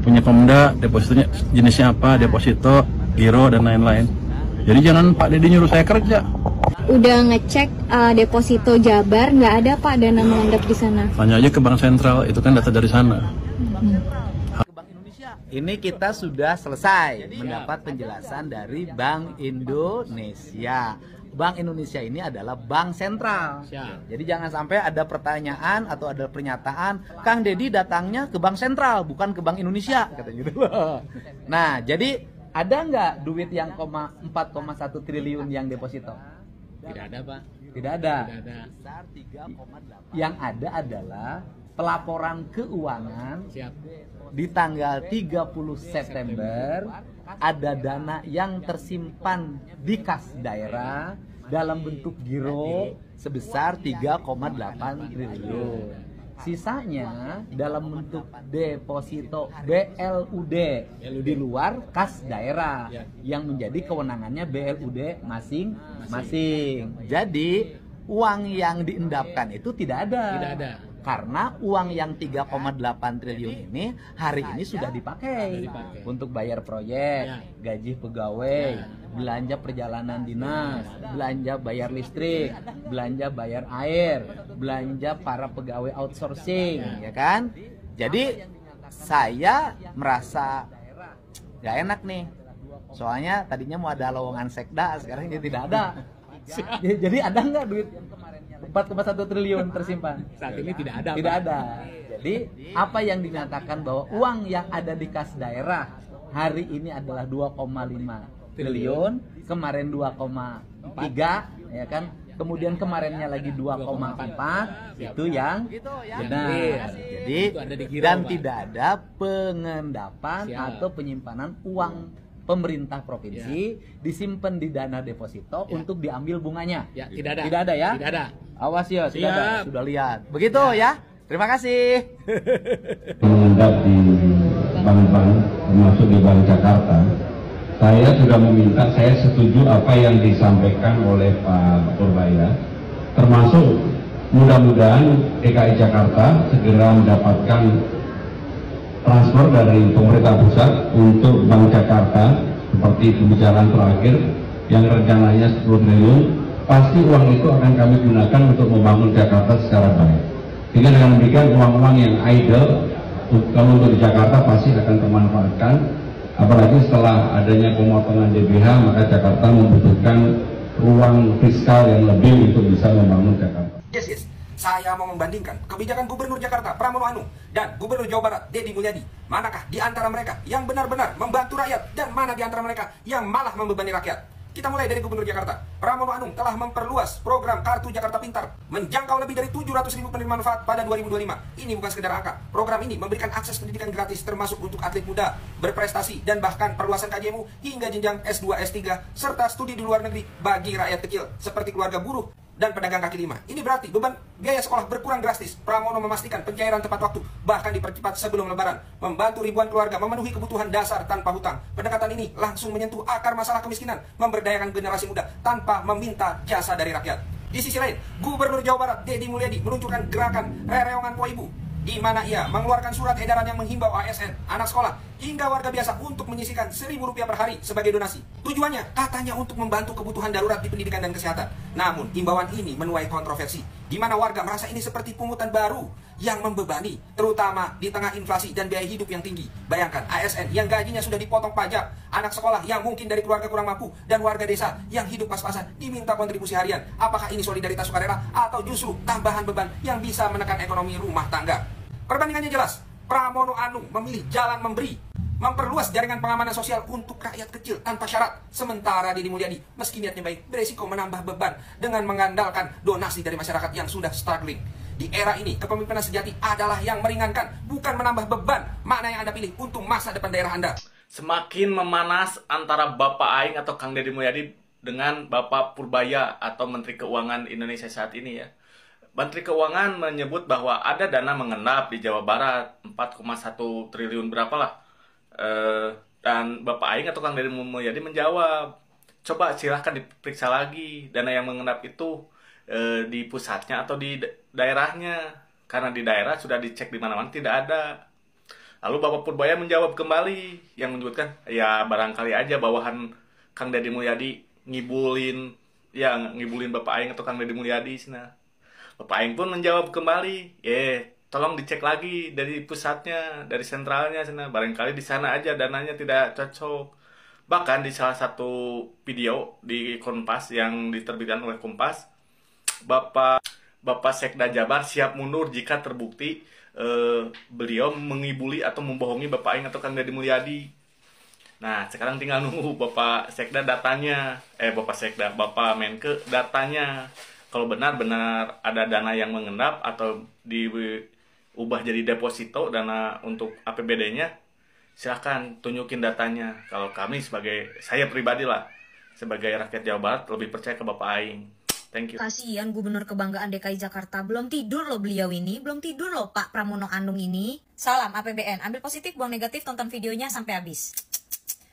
punya Pemda, depositonya jenisnya apa, deposito, giro, dan lain-lain. Jadi jangan Pak Dedi nyuruh saya kerja. Udah ngecek deposito Jabar, nggak ada Pak dana mengendap di sana. Tanya aja ke Bank Sentral, itu kan data dari sana. Ini kita sudah selesai mendapat penjelasan dari Bank Indonesia. Bank Indonesia ini adalah bank sentral. Jadi jangan sampai ada pertanyaan atau ada pernyataan, Kang Dedi datangnya ke bank sentral, bukan ke Bank Indonesia, katanya gitu. Nah, jadi ada nggak duit yang 4,1 triliun yang deposito? Tidak ada, Pak. Tidak ada. Tidak ada. Yang ada adalah pelaporan keuangan. Siap. Di tanggal 30 September ada dana yang tersimpan di kas daerah dalam bentuk giro sebesar 3,8 triliun. Sisanya dalam bentuk deposito BLUD di luar kas daerah yang menjadi kewenangannya BLUD masing-masing. Jadi uang yang diendapkan itu tidak ada. Tidak ada. Karena uang yang 3,8 triliun ini hari ini sudah dipakai untuk bayar proyek, gaji pegawai, belanja perjalanan dinas, belanja bayar listrik, belanja bayar air, belanja para pegawai outsourcing, ya kan? Jadi saya merasa gak enak nih. Soalnya tadinya mau ada lowongan sekda, sekarang ini tidak ada. Jadi ada nggak duit 4,1 triliun tersimpan? Saat ini tidak ada. Tidak ada. Jadi apa yang dinyatakan bahwa uang yang ada di kas daerah hari ini adalah 2,5 triliun, kemarin 2,3, ya kan? Kemudian kemarinnya lagi 2,4, itu yang benar. Jadi dan tidak ada pengendapan atau penyimpanan uang pemerintah provinsi disimpan di dana deposito untuk diambil bunganya. Tidak ada. Tidak ada ya? Tidak ada. Awas ya, sudah lihat. Begitu ya. Terima kasih. Mengendap di bank-bank termasuk di Bank Jakarta, saya sudah meminta, saya setuju apa yang disampaikan oleh Pak Purbaya, termasuk mudah-mudahan DKI Jakarta segera mendapatkan transfer dari pemerintah pusat untuk Bank Jakarta seperti pembicaraan terakhir yang rencananya 10 triliun. Pasti uang itu akan kami gunakan untuk membangun Jakarta secara baik. Sehingga dengan demikian uang-uang yang idle kalau untuk di Jakarta pasti akan termanfaatkan. Apalagi setelah adanya pemotongan DBH, maka Jakarta membutuhkan ruang fiskal yang lebih untuk bisa membangun Jakarta. Yes. Saya mau membandingkan kebijakan Gubernur Jakarta Pramono Anung dan Gubernur Jawa Barat Deddy Mulyadi. Manakah di antara mereka yang benar-benar membantu rakyat dan mana di antara mereka yang malah membebani rakyat? Kita mulai dari Gubernur Jakarta. Pramono Anung telah memperluas program Kartu Jakarta Pintar menjangkau lebih dari 700.000 penerima manfaat pada 2025. Ini bukan sekedar angka. Program ini memberikan akses pendidikan gratis termasuk untuk atlet muda, berprestasi dan bahkan perluasan KJMU hingga jenjang S2, S3 serta studi di luar negeri bagi rakyat kecil seperti keluarga buruh dan pedagang kaki lima. Ini berarti beban biaya sekolah berkurang drastis. Pramono memastikan pencairan tepat waktu, bahkan dipercepat sebelum lebaran, membantu ribuan keluarga memenuhi kebutuhan dasar tanpa hutang. Pendekatan ini langsung menyentuh akar masalah kemiskinan, memberdayakan generasi muda tanpa meminta jasa dari rakyat. Di sisi lain, Gubernur Jawa Barat Deddy Mulyadi meluncurkan gerakan Rereongan Po Ibu, di mana ia mengeluarkan surat edaran yang menghimbau ASN, anak sekolah, hingga warga biasa untuk menyisihkan Rp1.000 per hari sebagai donasi. Tujuannya katanya untuk membantu kebutuhan darurat di pendidikan dan kesehatan. Namun, himbauan ini menuai kontroversi, di mana warga merasa ini seperti pungutan baru yang membebani, terutama di tengah inflasi dan biaya hidup yang tinggi. Bayangkan, ASN yang gajinya sudah dipotong pajak, anak sekolah yang mungkin dari keluarga kurang mampu, dan warga desa yang hidup pas-pasan diminta kontribusi harian. Apakah ini solidaritas sukarela atau justru tambahan beban yang bisa menekan ekonomi rumah tangga? Perbandingannya jelas, Pramono Anung memilih jalan memberi, memperluas jaringan pengamanan sosial untuk rakyat kecil tanpa syarat. Sementara Deddy Mulyadi, meski niatnya baik, beresiko menambah beban dengan mengandalkan donasi dari masyarakat yang sudah struggling. Di era ini, kepemimpinan sejati adalah yang meringankan, bukan menambah beban. Mana yang Anda pilih untuk masa depan daerah Anda? Semakin memanas antara Bapak Aing atau Kang Deddy Mulyadi dengan Bapak Purbaya atau Menteri Keuangan Indonesia saat ini ya. Menteri Keuangan menyebut bahwa ada dana mengendap di Jawa Barat 4,1 triliun berapa lah. Dan Bapak Aing atau Kang Deddy Mulyadi menjawab, coba silahkan diperiksa lagi dana yang mengendap itu di pusatnya atau di daerahnya. Karena di daerah sudah dicek di mana-mana tidak ada. Lalu Bapak Purbaya menjawab kembali yang menyebutkan, ya barangkali aja bawahan Kang Deddy Mulyadi ngibulin Bapak Aing atau Kang Deddy Mulyadi. Nah, Bapak Aing pun menjawab kembali, tolong dicek lagi dari pusatnya, dari sentralnya sana. Barangkali di sana aja dananya tidak cocok. Bahkan di salah satu video di Kompas yang diterbitkan oleh Kompas, Bapak Sekda Jabar siap mundur jika terbukti beliau mengibuli atau membohongi Bapak Aing atau Kang Deddy Mulyadi. Nah, sekarang tinggal nunggu Bapak Sekda datanya, Bapak Menke datanya. Kalau benar-benar ada dana yang mengendap atau diubah jadi deposito dana untuk APBD-nya, silahkan tunjukin datanya. Kalau saya pribadi lah, sebagai rakyat Jawa Barat lebih percaya ke Bapak Aing. Thank you. Kasihan Gubernur Kebanggaan DKI Jakarta, belum tidur loh beliau ini, belum tidur loh Pak Pramono Anung ini. Salam APBN, ambil positif, buang negatif, tonton videonya sampai habis.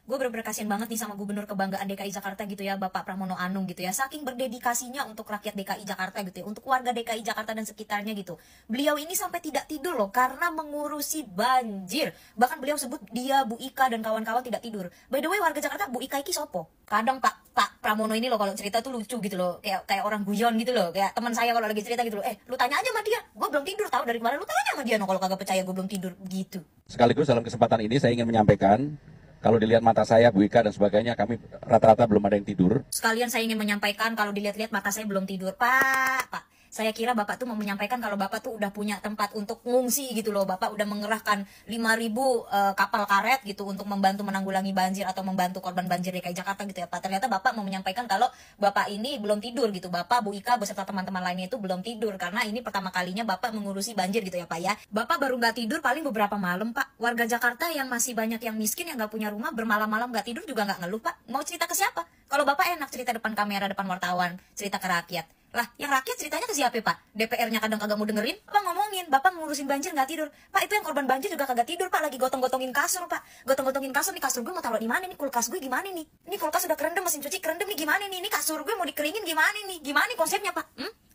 Gue bener-bener kasihan banget nih sama Gubernur Kebanggaan DKI Jakarta gitu ya, Bapak Pramono Anung gitu ya. Saking berdedikasinya untuk rakyat DKI Jakarta gitu ya, untuk warga DKI Jakarta dan sekitarnya gitu. Beliau ini sampai tidak tidur loh karena mengurusi banjir. Bahkan beliau sebut dia, Bu Ika dan kawan-kawan tidak tidur. By the way, warga Jakarta Bu Ika iki sopo? Kadang Pak Pramono ini loh kalau cerita tuh lucu gitu loh, kayak orang guyon gitu loh. Kayak teman saya kalau lagi cerita gitu loh, lu tanya aja sama dia, gue belum tidur tahu dari kemarin, lu tanya sama dia no kalau kagak percaya gue belum tidur gitu. Sekaligus dalam kesempatan ini saya ingin menyampaikan, kalau dilihat mata saya, Bu Ika dan sebagainya, kami rata-rata belum ada yang tidur. Sekalian saya ingin menyampaikan kalau dilihat-lihat mata saya belum tidur. Pak. Saya kira Bapak tuh mau menyampaikan kalau Bapak tuh udah punya tempat untuk ngungsi gitu loh. Bapak udah mengerahkan 5.000 kapal karet gitu untuk membantu menanggulangi banjir atau membantu korban banjir DKI Jakarta gitu ya Pak. Ternyata Bapak mau menyampaikan kalau Bapak ini belum tidur gitu. Bapak, Bu Ika beserta teman-teman lainnya itu belum tidur karena ini pertama kalinya Bapak mengurusi banjir gitu ya Pak ya. Bapak baru nggak tidur paling beberapa malam Pak. Warga Jakarta yang masih banyak yang miskin yang nggak punya rumah bermalam-malam nggak tidur juga nggak ngeluh Pak. Mau cerita ke siapa? Kalau Bapak enak cerita depan kamera, depan wartawan, cerita ke rakyat. Lah, yang rakyat ceritanya ke siapa, Pak? DPR-nya kadang kagak mau dengerin. Bapak ngomongin, Bapak ngurusin banjir nggak tidur. Pak, itu yang korban banjir juga kagak tidur, Pak. Lagi gotong-gotongin kasur, Pak. Gotong-gotongin kasur, nih kasur gue mau taruh di mana nih? Kulkas gue gimana nih? Ini kulkas udah kerendam, mesin cuci kerendam nih gimana nih? Ini kasur gue mau dikeringin gimana nih? Gimana nih konsepnya, Pak?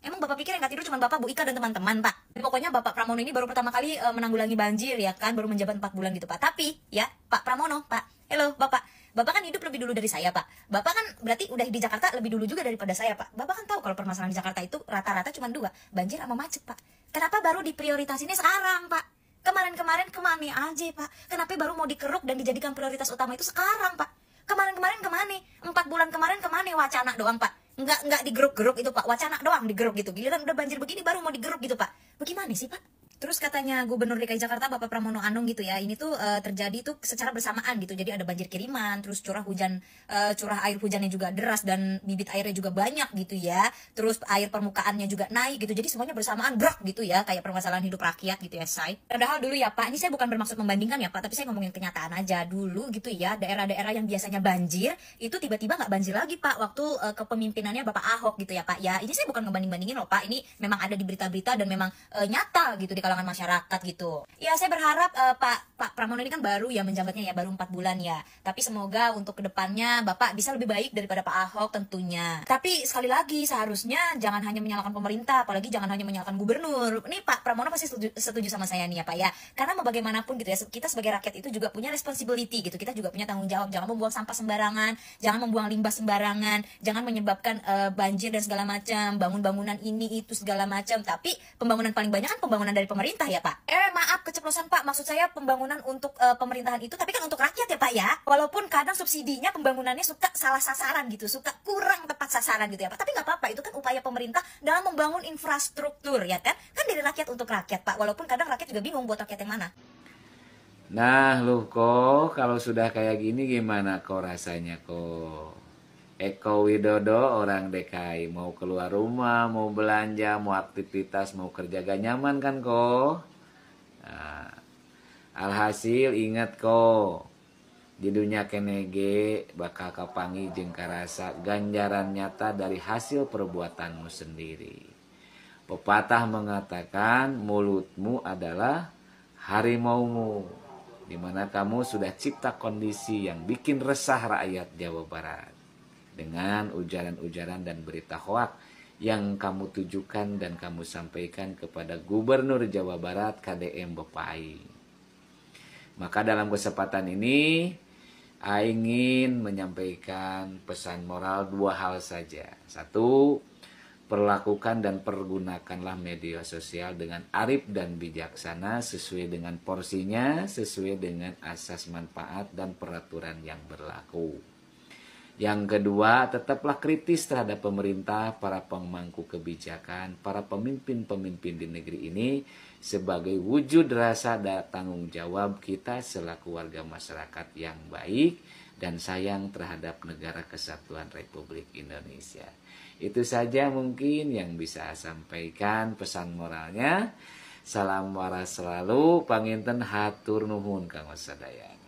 Emang Bapak pikir yang nggak tidur cuma Bapak, Bu Ika, dan teman-teman, Pak? Jadi pokoknya Bapak Pramono ini baru pertama kali menanggulangi banjir, ya kan? Baru menjabat 4 bulan gitu, Pak. Tapi, ya, Pak Pramono, Pak. Halo, Bapak. Bapak kan hidup lebih dulu dari saya, Pak. Bapak kan berarti udah di Jakarta lebih dulu juga daripada saya, Pak. Bapak kan tahu kalau permasalahan di Jakarta itu rata-rata cuma 2, banjir sama macet, Pak. Kenapa baru diprioritasinnya sekarang, Pak? Kemarin-kemarin kemana aja, Pak? Kenapa baru mau dikeruk dan dijadikan prioritas utama itu sekarang, Pak? Kemarin-kemarin kemana? 4 bulan kemarin kemana? Wacana doang, Pak. Enggak digeruk-geruk itu, Pak. Wacana doang digeruk gitu. Giliran udah banjir begini baru mau digeruk gitu, Pak. Bagaimana sih, Pak? Terus katanya Gubernur DKI Jakarta Bapak Pramono Anung gitu ya, ini tuh terjadi tuh secara bersamaan gitu. Jadi ada banjir kiriman, terus curah air hujannya juga deras dan bibit airnya juga banyak gitu ya. Terus air permukaannya juga naik gitu. Jadi semuanya bersamaan brak gitu ya, kayak permasalahan hidup rakyat gitu ya, say. Padahal dulu ya Pak, ini saya bukan bermaksud membandingkan ya Pak, tapi saya ngomongin kenyataan aja. Dulu gitu ya, daerah-daerah yang biasanya banjir itu tiba-tiba nggak banjir lagi Pak waktu kepemimpinannya Bapak Ahok gitu ya Pak. Ya, ini saya bukan ngebanding-bandingin loh Pak. Ini memang ada di berita-berita dan memang nyata gitu di kalangan masyarakat gitu. Ya saya berharap Pak Pramono ini kan baru ya menjabatnya ya, baru 4 bulan ya. Tapi semoga untuk kedepannya Bapak bisa lebih baik daripada Pak Ahok tentunya. Tapi sekali lagi seharusnya jangan hanya menyalahkan pemerintah, apalagi jangan hanya menyalahkan gubernur. Ini Pak Pramono pasti setuju sama saya nih ya Pak ya. Karena mau bagaimanapun gitu ya, kita sebagai rakyat itu juga punya responsibility gitu. Kita juga punya tanggung jawab. Jangan membuang sampah sembarangan, jangan membuang limbah sembarangan, jangan menyebabkan banjir dan segala macam, bangun bangunan ini itu segala macam. Tapi pembangunan paling banyak kan pembangunan dari pemerintah ya Pak. Maaf keceplosan Pak, maksud saya pembangunan untuk pemerintahan itu, tapi kan untuk rakyat ya Pak ya. Walaupun kadang subsidinya pembangunannya suka salah sasaran gitu, suka kurang tepat sasaran gitu ya Pak. Tapi nggak apa-apa, itu kan upaya pemerintah dalam membangun infrastruktur ya kan. Kan dari rakyat untuk rakyat Pak, walaupun kadang rakyat juga bingung buat rakyat yang mana. Nah lu kok kalau sudah kayak gini gimana kok rasanya kok? Eko Widodo orang DKI mau keluar rumah, mau belanja, mau aktivitas, mau kerja gak nyaman kan kok? Nah, alhasil ingat kok, di dunia kenege bakal kapangi jeung karasa ganjaran nyata dari hasil perbuatanmu sendiri. Pepatah mengatakan mulutmu adalah harimaumu, dimana kamu sudah cipta kondisi yang bikin resah rakyat Jawa Barat dengan ujaran-ujaran dan berita hoak yang kamu tujukan dan kamu sampaikan kepada Gubernur Jawa Barat KDM Bapak Aing. Maka dalam kesempatan ini ingin menyampaikan pesan moral 2 hal saja. 1, perlakukan dan pergunakanlah media sosial dengan arif dan bijaksana sesuai dengan porsinya, sesuai dengan asas manfaat dan peraturan yang berlaku. Yang kedua, tetaplah kritis terhadap pemerintah, para pemangku kebijakan, para pemimpin-pemimpin di negeri ini sebagai wujud rasa dan tanggung jawab kita selaku warga masyarakat yang baik dan sayang terhadap negara kesatuan Republik Indonesia. Itu saja mungkin yang bisa saya sampaikan pesan moralnya. Salam waras selalu, panginten hatur nuhun kang sadaya.